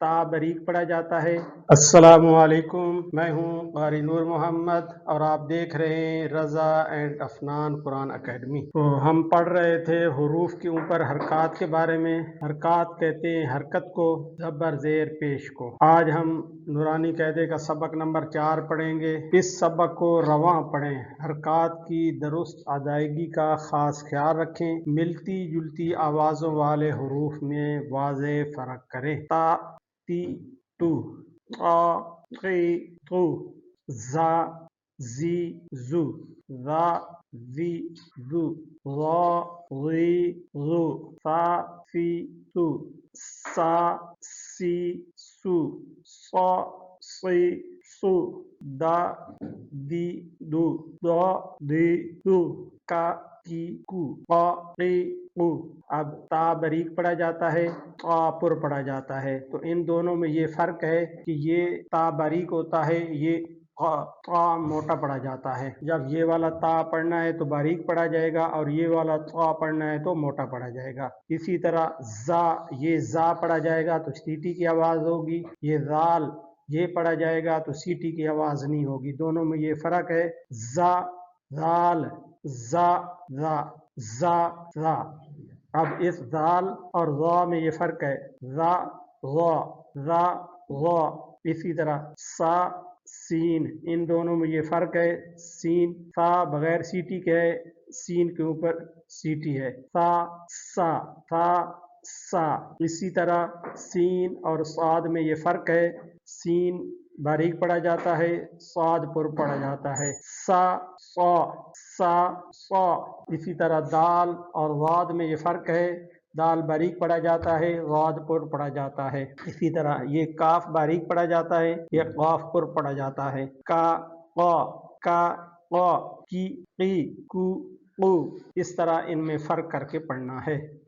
تا باریک پڑھا جاتا ہے۔ السلام علیکم، میں ہوں قاری نور محمد اور آپ دیکھ رہے ہیں رضا اینڈ افنان قرآن اکیڈمی۔ تو ہم پڑھ رہے تھے حروف کے اوپر حرکات کے بارے میں۔ حرکات کہتے ہیں حرکت کو، زبر زیر پیش کو۔ آج ہم نورانی قاعدے کا سبق نمبر 4 پڑھیں گے۔ اس سبق کو رواں پڑھیں، حرکات کی درست ادائیگی کا خاص خیال رکھیں، ملتی جلتی آوازوں والے حروف میں واضح فرق کریں۔ تا تی تو، قا قی قو، زا زی زو، ذا ذی ذو، ظا ظی ظو، ثا ثی ثو، سا سی سو، صا صی صو، دا دی دو، ضا دی دو، کا کی کو، قا قی قو۔ اب تا باریک پڑھا جاتا ہے، قا پر پڑھا جاتا ہے، تو ان دونوں میں یہ فرق ہے کہ یہ تا باریک ہوتا ہے، یہ تا موٹا پڑھا جاتا ہے۔ جب یہ والا تا پڑھنا ہے تو باریک پڑھا جائے گا اور یہ والا تا پڑھنا ہے تو موٹا پڑھا جائے گا۔ اسی طرح زا، یہ زا پڑھا جائے گا تو سیٹی کی آواز ہوگی، یہ زال یہ پڑھا جائے گا تو سیٹی کی آواز نہیں ہوگی۔ دونوں میں یہ فرق ہے، زا زال، زا زا، زا زا۔ اب اس زال اور ضا میں یہ فرق ہے، زا غا، زا غا۔ اسی طرح سا سین، ان دونوں میں یہ فرق ہے، سین سا بغیر سیٹی کے ہے، سین کے اوپر سیٹی ہے، سا سا، سا سا۔ اسی طرح سین اور صاد میں یہ فرق ہے، سین باریک پڑھا جاتا ہے، صاد پر پڑھا جاتا ہے، سا صا، سا صا۔ اسی طرح دال اور ضاد میں یہ فرق ہے، دال باریک پڑھا جاتا ہے، ضاد پر پڑھا جاتا ہے۔ اسی طرح یہ کاف باریک پڑھا جاتا ہے، یہ قاف پر پڑھا جاتا ہے، کا قا، کا قا، کی قی، کو قو۔ اس طرح ان میں فرق کر کے پڑھنا ہے۔